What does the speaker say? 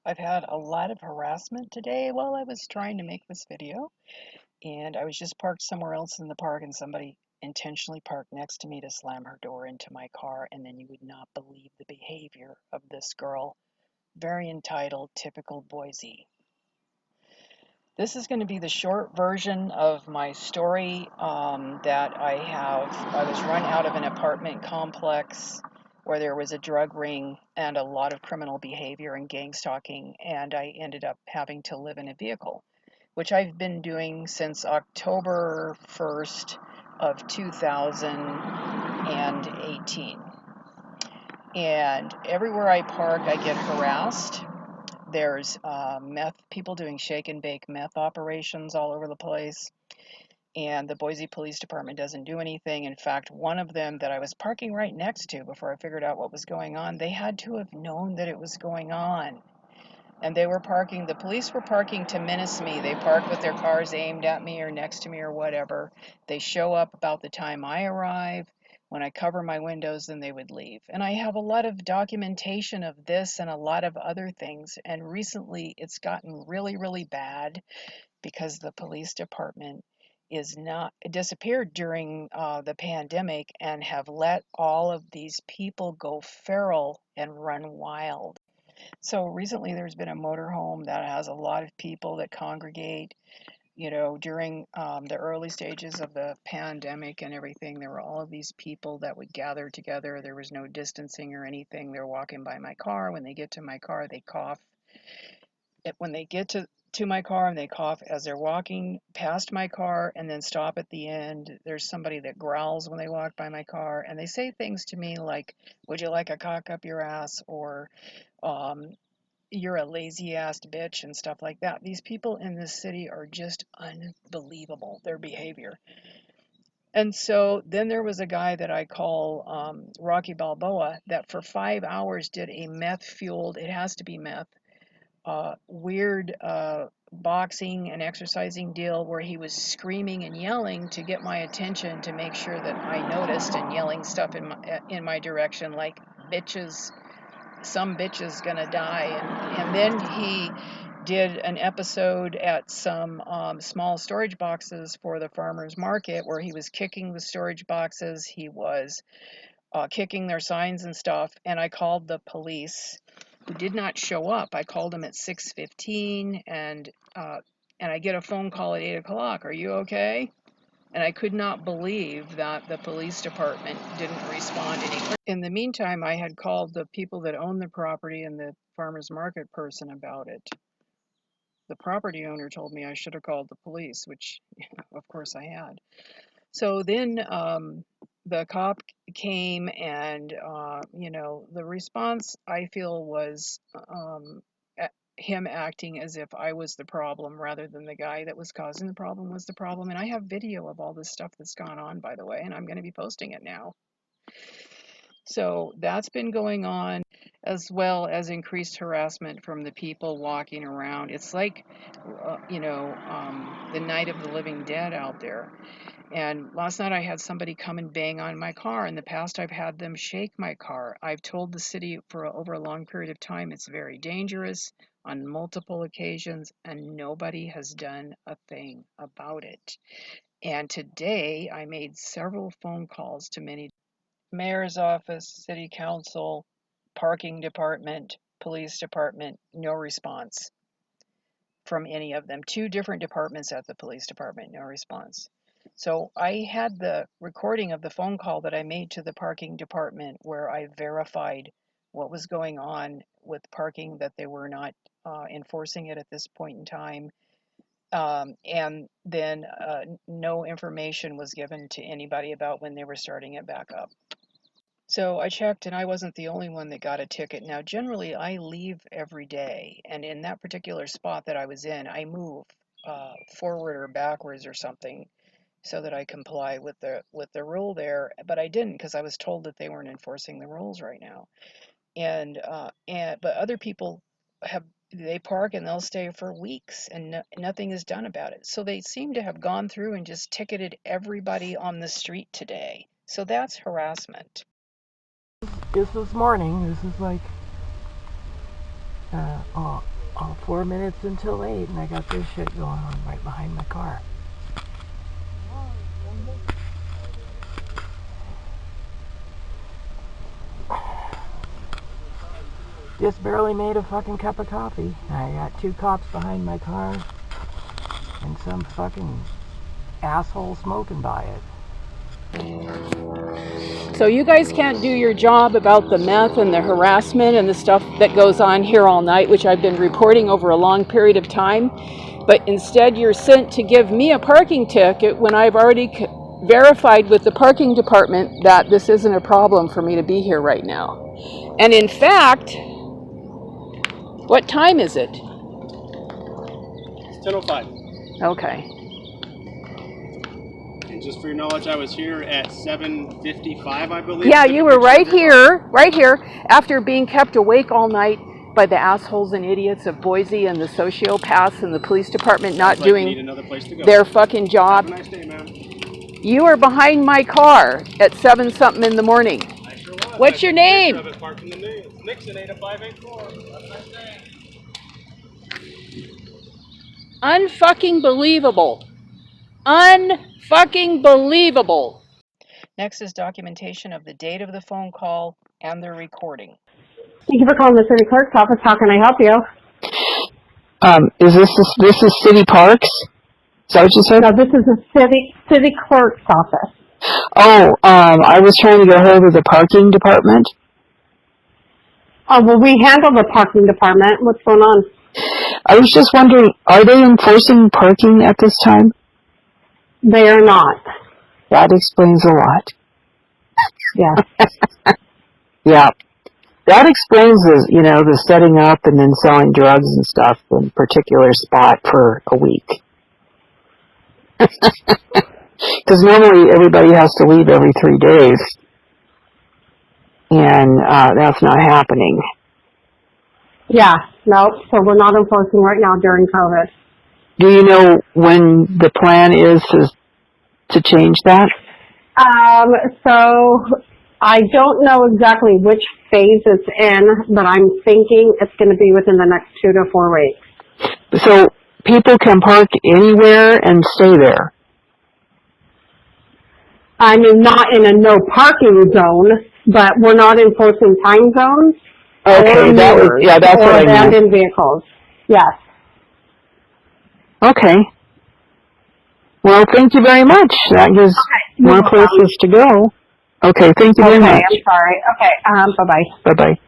I've had a lot of harassment today while I was trying to make this video, and I was just parked somewhere else in the park, and somebody intentionally parked next to me to slam her door into my car, and then you would not believe the behavior of this girl. Very entitled, typical Boise. This is going to be the short version of my story that I was run out of an apartment complex where there was a drug ring and a lot of criminal behavior and gang stalking, and I ended up having to live in a vehicle, which I've been doing since October 1st of 2018. And everywhere I park, I get harassed. There's meth people doing shake and bake meth operations all over the place, and the Boise Police Department doesn't do anything. In fact, one of them that I was parking right next to before I figured out what was going on, they had to have known that it was going on. And the police were parking to menace me. They parked with their cars aimed at me or next to me or whatever. They show up about the time I arrive. When I cover my windows, then they would leave. And I have a lot of documentation of this and a lot of other things. And recently it's gotten really, really bad because the police department is not it disappeared during the pandemic and have let all of these people go feral and run wild. So recently there's been a motorhome that has a lot of people that congregate. During the early stages of the pandemic and everything, there were all of these people that would gather together. There was no distancing or anything. They're walking by my car. When they get to my car, they cough. When they get to my car and they cough as they're walking past my car and then stop at the end. There's somebody that growls when they walk by my car, and they say things to me like, "Would you like a cock up your ass?" or um, "You're a lazy ass bitch," and stuff like that. These people in this city are just unbelievable, their behavior. And so then there was a guy that I call Rocky Balboa that for 5 hours did a meth fueled, it has to be meth, weird boxing and exercising deal where he was screaming and yelling to get my attention to make sure that I noticed, and yelling stuff in my direction like, "Bitches, some bitch is gonna die." And then he did an episode at some small storage boxes for the farmers market where he was kicking the storage boxes. He was kicking their signs and stuff, and I called the police, who did not show up. I called them at 6:15, and I get a phone call at 8 o'clock. "Are you okay?" And I could not believe that the police department didn't respond any quicker. In the meantime, I had called the people that own the property and the farmers market person about it. The property owner told me I should have called the police, which of course I had. So then the cop came, and the response I feel was him acting as if I was the problem rather than the guy that was causing the problem was the problem. And I have video of all this stuff that's gone on, by the way, and I'm going to be posting it now. So that's been going on, as well as increased harassment from the people walking around. It's like, the night of the living dead out there. And last night I had somebody come and bang on my car. In the past, I've had them shake my car. I've told the city for over a long period of time it's very dangerous on multiple occasions, and nobody has done a thing about it. And today I made several phone calls to many mayor's office, city council, parking department, police department, no response from any of them. Two different departments at the police department, no response. So I had the recording of the phone call that I made to the parking department where I verified what was going on with parking, that they were not enforcing it at this point in time. And then no information was given to anybody about when they were starting it back up. So I checked, and I wasn't the only one that got a ticket. Now, generally, I leave every day, and in that particular spot that I was in, I move forward or backwards or something so that I comply with the rule there. But I didn't, because I was told that they weren't enforcing the rules right now. But other people they park and they'll stay for weeks, and nothing is done about it. So they seem to have gone through and just ticketed everybody on the street today. So that's harassment. It's this morning. This is like Oh, 4 minutes until 8, and I got this shit going on right behind my car. Just barely made a fucking cup of coffee. I got 2 cops behind my car and some fucking asshole smoking by it. So you guys can't do your job about the meth and the harassment and the stuff that goes on here all night, which I've been reporting over a long period of time, but instead you're sent to give me a parking ticket when I've already verified with the parking department that this isn't a problem for me to be here right now. And in fact, what time is it? It's 10:05. Okay. And just for your knowledge, I was here at 7:55, I believe. Yeah, you were right here, after being kept awake all night by the assholes and idiots of Boise and the sociopaths and the police department not doing their fucking job. Have a nice day, ma'am. You were behind my car at 7-something in the morning. I sure was. What's your name? Parked in the news. Nixon 80584. Have a nice day. Unfucking believable. Unfucking believable. Next is documentation of the date of the phone call and the recording. Thank you for calling the city clerk's office. How can I help you? Is this is City Parks? Is that what you said? No, this is the city clerk's office. Oh, I was trying to get hold of the parking department. Oh, well, we handle the parking department. What's going on? I was just wondering, are they enforcing parking at this time? They are not. That explains a lot. Yeah. Yeah. That explains the setting up and then selling drugs and stuff in a particular spot for a week. Because normally everybody has to leave every 3 days. And that's not happening. Yeah, no. So we're not enforcing right now during COVID. Do you know when the plan is to change that? So I don't know exactly which phase it's in, but I'm thinking it's going to be within the next 2 to 4 weeks. So people can park anywhere and stay there? I mean, not in a no parking zone, but we're not enforcing time zones. Okay, that's what I meant. Or abandoned vehicles. Yes. Okay. Well, thank you very much. That gives more places to go. Okay, thank you very much. I'm sorry. Okay, bye-bye. Bye-bye.